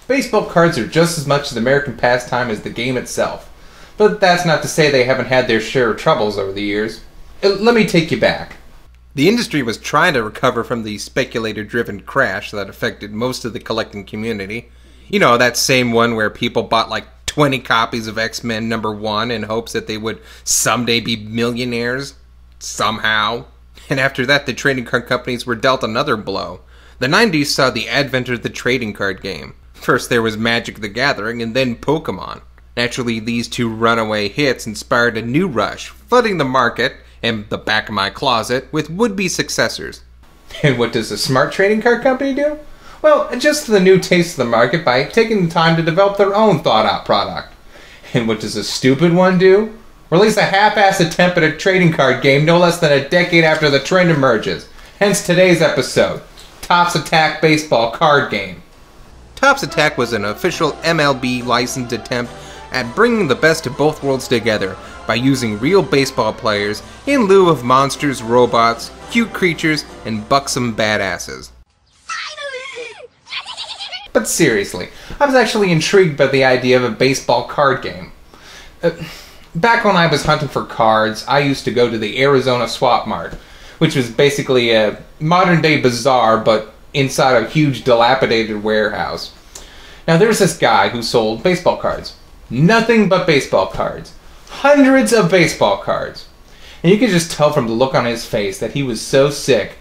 Baseball cards are just as much an American pastime as the game itself. But that's not to say they haven't had their share of troubles over the years. Let me take you back. The industry was trying to recover from the speculator-driven crash that affected most of the collecting community. You know, that same one where people bought like 20 copies of X-Men #1 in hopes that they would someday be millionaires. Somehow. And after that, the trading card companies were dealt another blow. The 90s saw the advent of the trading card game. First there was Magic the Gathering, and then Pokemon. Naturally, these two runaway hits inspired a new rush, flooding the market, and the back of my closet, with would-be successors. And what does a smart trading card company do? Well, adjust to the new taste of the market by taking the time to develop their own thought-out product. And what does a stupid one do? Release a half-assed attempt at a trading card game no less than a decade after the trend emerges. Hence today's episode, Topps Attack Baseball Card Game. Topps Attack was an official MLB licensed attempt at bringing the best of both worlds together by using real baseball players in lieu of monsters, robots, cute creatures, and buxom badasses. But seriously, I was actually intrigued by the idea of a baseball card game. Back when I was hunting for cards, I used to go to the Arizona Swap Mart, which was basically a modern-day bazaar, but inside a huge dilapidated warehouse. Now there's this guy who sold baseball cards. Nothing but baseball cards. Hundreds of baseball cards. And you could just tell from the look on his face that he was so sick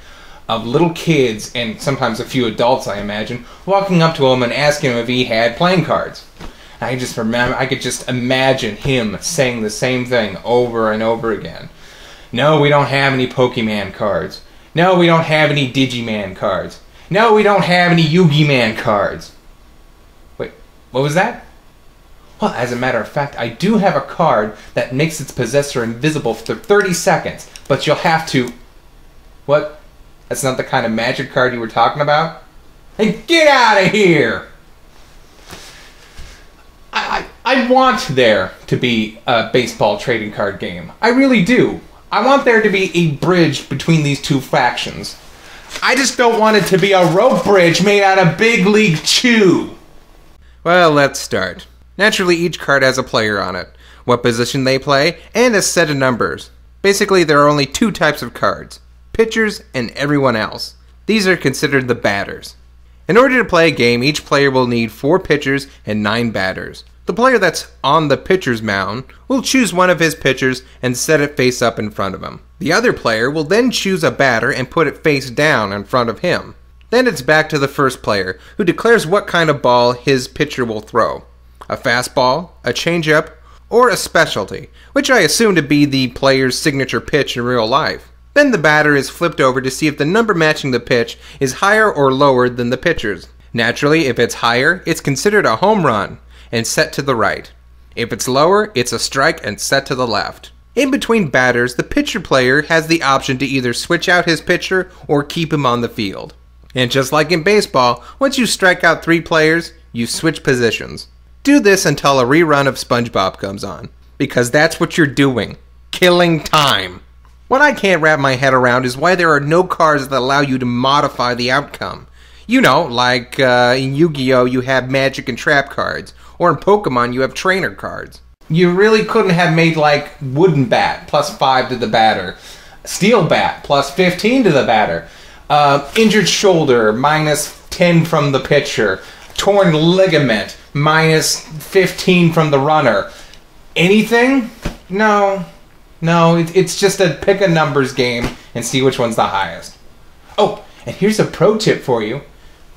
of little kids, and sometimes a few adults I imagine, walking up to him and asking him if he had playing cards. I could just imagine him saying the same thing over and over again. No, we don't have any Pokemon cards. No, we don't have any Digiman cards. No, we don't have any Yu-Gi-Man cards. Wait, what was that? Well, as a matter of fact, I do have a card that makes its possessor invisible for 30 seconds, but you'll have to... What? That's not the kind of magic card you were talking about? Hey, get out of here! I want there to be a baseball trading card game. I really do. I want there to be a bridge between these two factions. I just don't want it to be a rope bridge made out of Big League Chew. Well, let's start. Naturally, each card has a player on it, what position they play, and a set of numbers. Basically, there are only two types of cards, pitchers and everyone else. These are considered the batters. In order to play a game, each player will need 4 pitchers and 9 batters. The player that's on the pitcher's mound will choose one of his pitchers and set it face up in front of him. The other player will then choose a batter and put it face down in front of him. Then it's back to the first player, who declares what kind of ball his pitcher will throw. A fastball, a changeup, or a specialty, which I assume to be the player's signature pitch in real life. Then the batter is flipped over to see if the number matching the pitch is higher or lower than the pitcher's. Naturally, if it's higher, it's considered a home run and set to the right. If it's lower, it's a strike and set to the left. In between batters, the pitcher player has the option to either switch out his pitcher or keep him on the field. And just like in baseball, once you strike out 3 players, you switch positions. Do this until a rerun of SpongeBob comes on, because that's what you're doing. Killing time. What I can't wrap my head around is why there are no cards that allow you to modify the outcome. You know, like in Yu-Gi-Oh! You have magic and trap cards, or in Pokemon you have trainer cards. You really couldn't have made like wooden bat, +5 to the batter, steel bat, +15 to the batter, injured shoulder, -10 from the pitcher, torn ligament, -15 from the runner. Anything? No, it's just a pick a numbers game and see which one's the highest. Oh, and here's a pro tip for you.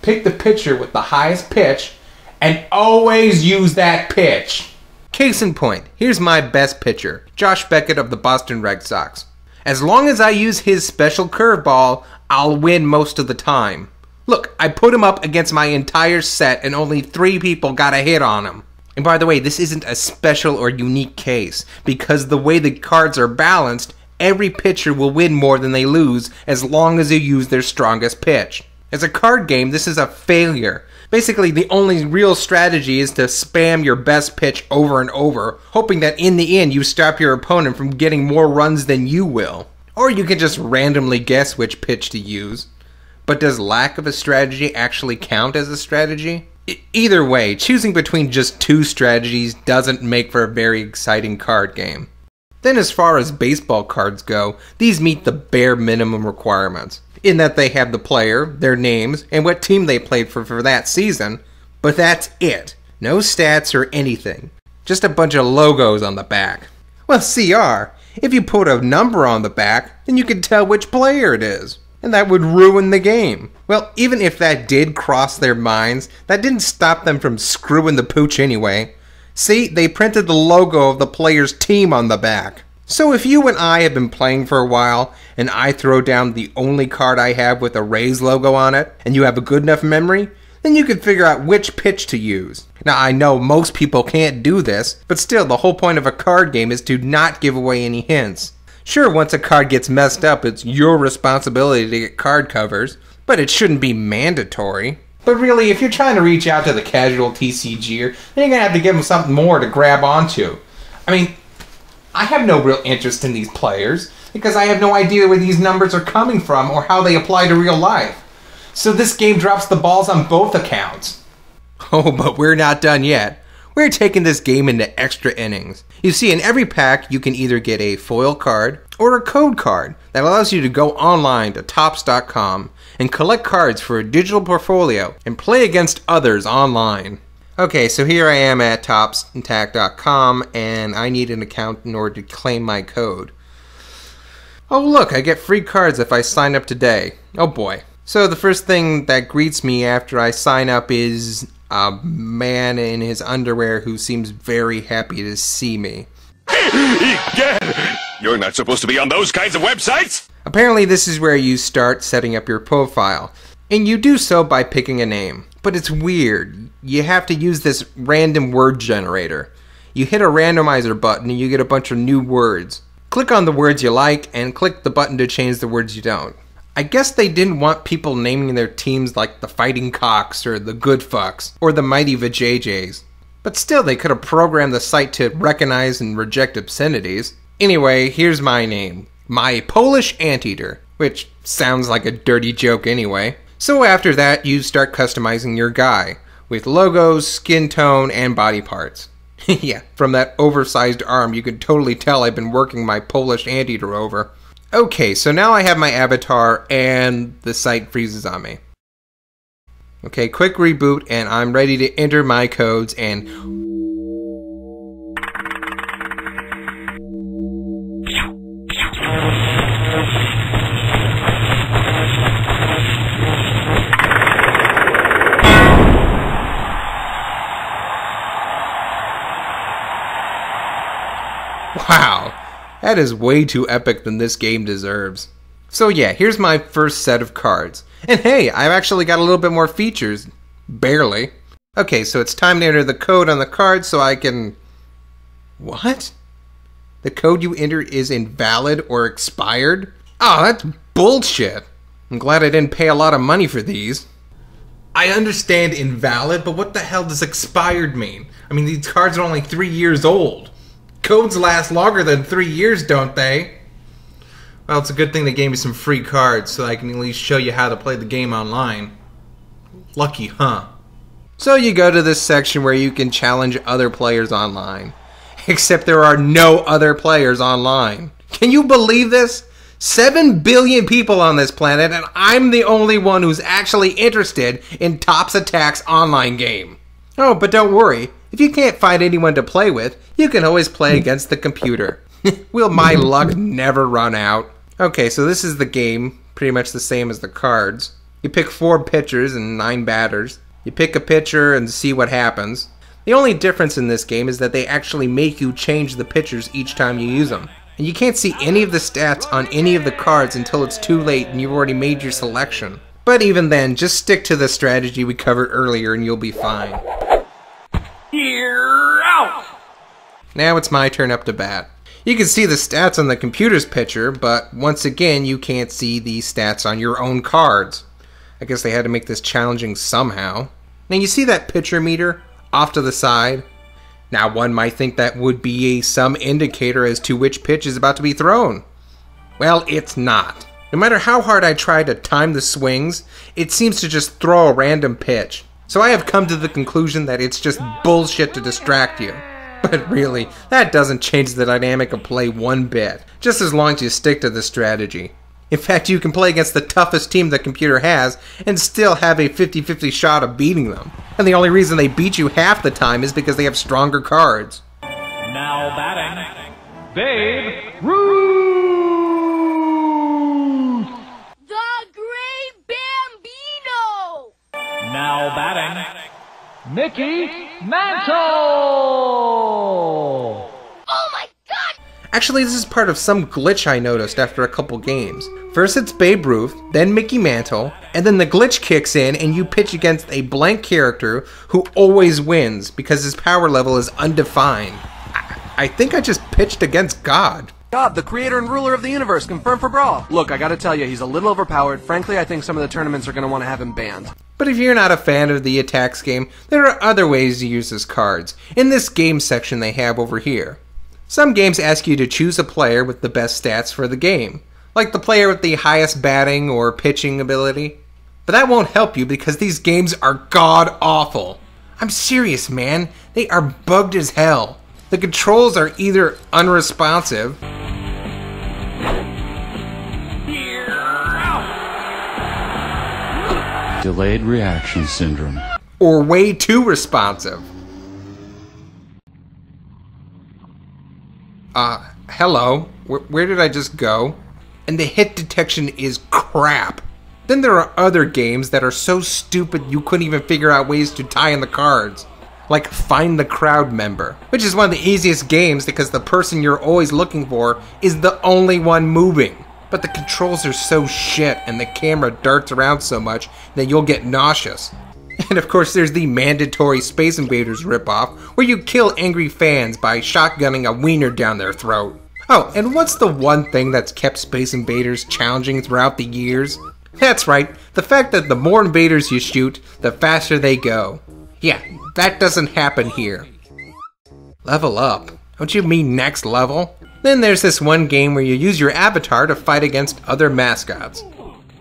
Pick the pitcher with the highest pitch and always use that pitch. Case in point, here's my best pitcher, Josh Beckett of the Boston Red Sox. As long as I use his special curveball, I'll win most of the time. Look, I put him up against my entire set and only 3 people got a hit on him. And by the way, this isn't a special or unique case, because the way the cards are balanced, every pitcher will win more than they lose as long as you use their strongest pitch. As a card game, this is a failure. Basically, the only real strategy is to spam your best pitch over and over, hoping that in the end you stop your opponent from getting more runs than you will. Or you can just randomly guess which pitch to use. But does lack of a strategy actually count as a strategy? Either way, choosing between just two strategies doesn't make for a very exciting card game. Then as far as baseball cards go, these meet the bare minimum requirements, in that they have the player, their names, and what team they played for that season, but that's it. No stats or anything. Just a bunch of logos on the back. Well, CR, if you put a number on the back, then you can tell which player it is. And that would ruin the game. Well, even if that did cross their minds, that didn't stop them from screwing the pooch anyway. See, they printed the logo of the player's team on the back. So if you and I have been playing for a while, and I throw down the only card I have with a Rays logo on it, and you have a good enough memory, then you can figure out which pitch to use. Now, I know most people can't do this, but still, the whole point of a card game is to not give away any hints. Sure, once a card gets messed up, it's your responsibility to get card covers, but it shouldn't be mandatory. But really, if you're trying to reach out to the casual TCGer, then you're going to have to give them something more to grab onto. I mean, I have no real interest in these players, because I have no idea where these numbers are coming from or how they apply to real life. So this game drops the balls on both accounts. Oh, but we're not done yet. We're taking this game into extra innings. You see, in every pack, you can either get a foil card or a code card that allows you to go online to Tops.com and collect cards for a digital portfolio and play against others online. Okay, so here I am at Tops.com and I need an account in order to claim my code. Oh look, I get free cards if I sign up today. Oh boy. So the first thing that greets me after I sign up is a man in his underwear who seems very happy to see me. Egad! You're not supposed to be on those kinds of websites! Apparently this is where you start setting up your profile, and you do so by picking a name. But it's weird. You have to use this random word generator. You hit a randomizer button and you get a bunch of new words. Click on the words you like and click the button to change the words you don't. I guess they didn't want people naming their teams like the Fighting Cocks or the Good Fucks or the Mighty Vajayjays. But still, they could have programmed the site to recognize and reject obscenities. Anyway, here's my name. My Polish Anteater, which sounds like a dirty joke anyway. So after that, you start customizing your guy with logos, skin tone, and body parts. Yeah, from that oversized arm, you can totally tell I've been working my Polish Anteater over. Okay, so now I have my avatar and the site freezes on me. Okay, quick reboot and I'm ready to enter my codes and... Wow, that is way too epic than this game deserves. So yeah, here's my first set of cards. And hey, I've actually got a little bit more features. Barely. Okay, so it's time to enter the code on the card so I can... What? The code you entered is invalid or expired? Oh, that's bullshit. I'm glad I didn't pay a lot of money for these. I understand invalid, but what the hell does expired mean? I mean, these cards are only 3 years old. Codes last longer than 3 years, don't they? Well, it's a good thing they gave me some free cards so I can at least show you how to play the game online. Lucky, huh? So you go to this section where you can challenge other players online. Except there are no other players online. Can you believe this? 7 billion people on this planet, and I'm the only one who's actually interested in Topps Attax online game. Oh, but don't worry. If you can't find anyone to play with, you can always play against the computer. Will my luck never run out? Okay, so this is the game, pretty much the same as the cards. You pick 4 pitchers and 9 batters. You pick a pitcher and see what happens. The only difference in this game is that they actually make you change the pitchers each time you use them. And you can't see any of the stats on any of the cards until it's too late and you've already made your selection. But even then, just stick to the strategy we covered earlier and you'll be fine. You're out! Now it's my turn up to bat. You can see the stats on the computer's pitcher, but once again, you can't see the stats on your own cards. I guess they had to make this challenging somehow. Now you see that pitcher meter off to the side? Now one might think that would be some indicator as to which pitch is about to be thrown. Well, it's not. No matter how hard I try to time the swings, it seems to just throw a random pitch. So I have come to the conclusion that it's just bullshit to distract you. But really, that doesn't change the dynamic of play one bit, just as long as you stick to the strategy. In fact, you can play against the toughest team the computer has and still have a 50-50 shot of beating them. And the only reason they beat you half the time is because they have stronger cards. Now batting, Babe Ruth! The Great Bambino! Now batting, Mickey Mantle! Oh my God! Actually, this is part of some glitch I noticed after a couple games. First it's Babe Ruth, then Mickey Mantle, and then the glitch kicks in and you pitch against a blank character who always wins because his power level is undefined. I think I just pitched against God. God, the creator and ruler of the universe, confirmed for Brawl. Look, I gotta tell you, he's a little overpowered. Frankly, I think some of the tournaments are gonna want to have him banned. But if you're not a fan of the Attax game, there are other ways to use his cards, in this game section they have over here. Some games ask you to choose a player with the best stats for the game, like the player with the highest batting or pitching ability. But that won't help you because these games are god-awful. I'm serious, man. They are bugged as hell. The controls are either unresponsive, Delayed reaction syndrome, or way too responsive. Hello? Where did I just go? And the hit detection is crap. Then there are other games that are so stupid you couldn't even figure out ways to tie in the cards. Like Find the Crowd Member, which is one of the easiest games because the person you're always looking for is the only one moving. But the controls are so shit and the camera darts around so much that you'll get nauseous. And of course there's the mandatory Space Invaders ripoff where you kill angry fans by shotgunning a wiener down their throat. Oh, and what's the one thing that's kept Space Invaders challenging throughout the years? That's right, the fact that the more invaders you shoot, the faster they go. Yeah, that doesn't happen here. Level up? Don't you mean next level? Then there's this one game where you use your avatar to fight against other mascots.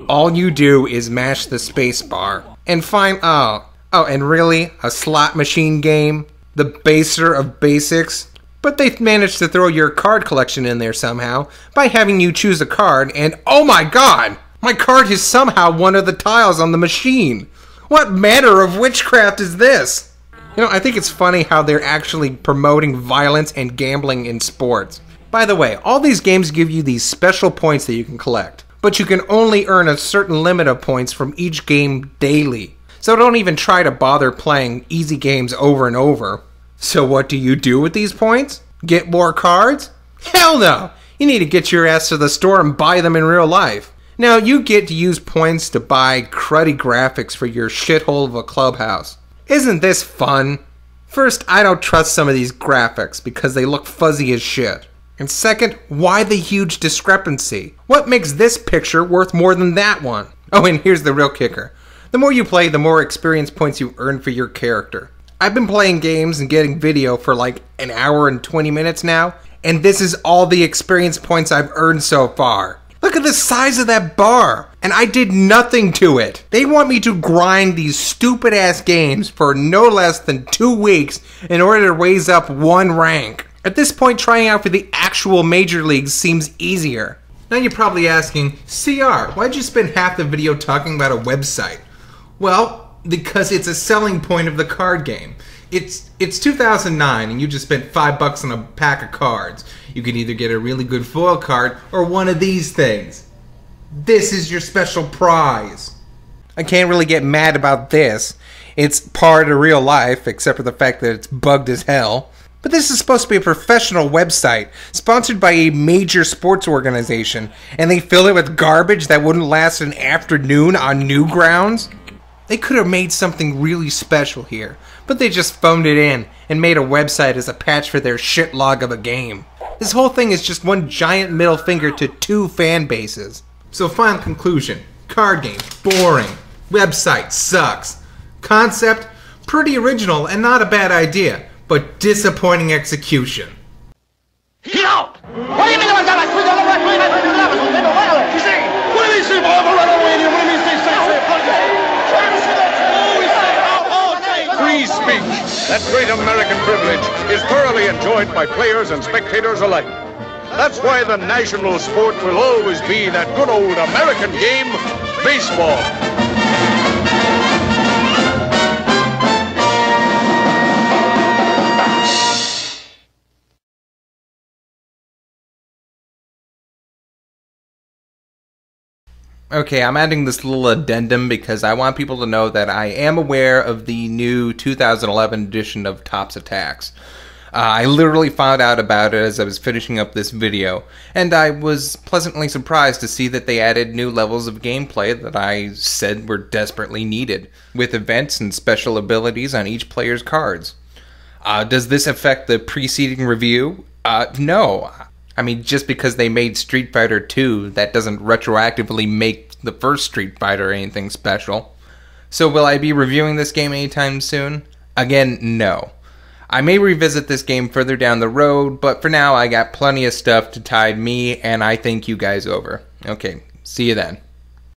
All you do is mash the space bar and find and really? A slot machine game? The baser of basics? But they've managed to throw your card collection in there somehow by having you choose a card and oh my god! My card is somehow one of the tiles on the machine! What manner of witchcraft is this? You know, I think it's funny how they're actually promoting violence and gambling in sports. By the way, all these games give you these special points that you can collect, but you can only earn a certain limit of points from each game daily. So don't even try to bother playing easy games over and over. So what do you do with these points? Get more cards? Hell no! You need to get your ass to the store and buy them in real life. Now, you get to use points to buy cruddy graphics for your shithole of a clubhouse. Isn't this fun? First, I don't trust some of these graphics because they look fuzzy as shit. And second, why the huge discrepancy? What makes this picture worth more than that one? Oh, and here's the real kicker. The more you play, the more experience points you earn for your character. I've been playing games and getting video for like an hour and 20 minutes now, and this is all the experience points I've earned so far. Look at the size of that bar, and I did nothing to it. They want me to grind these stupid ass games for no less than 2 weeks in order to raise up 1 rank. At this point, trying out for the actual major leagues seems easier. Now you're probably asking, CR, why'd you spend half the video talking about a website? Well, because it's a selling point of the card game. It's 2009 and you just spent $5 on a pack of cards. You can either get a really good foil card or one of these things. This is your special prize. I can't really get mad about this. It's part of real life, except for the fact that it's bugged as hell. But this is supposed to be a professional website, sponsored by a major sports organization, and they fill it with garbage that wouldn't last an afternoon on Newgrounds? They could have made something really special here, but they just phoned it in and made a website as a patch for their shit log of a game. This whole thing is just one giant middle finger to 2 fan bases. So final conclusion, card game, boring. Website sucks. Concept, pretty original and not a bad idea, but disappointing execution. What do you mean about that? What do they say? That great American privilege is thoroughly enjoyed by players and spectators alike. That's why the national sport will always be that good old American game, baseball. Okay, I'm adding this little addendum because I want people to know that I am aware of the new 2011 edition of Topps Attax. I literally found out about it as I was finishing up this video, and I was pleasantly surprised to see that they added new levels of gameplay that I said were desperately needed, with events and special abilities on each player's cards. Does this affect the preceding review? No. I mean, just because they made Street Fighter 2, that doesn't retroactively make the first Street Fighter anything special. So will I be reviewing this game anytime soon? Again, no. I may revisit this game further down the road, but for now I got plenty of stuff to tide me and I think you guys over. Okay, see you then.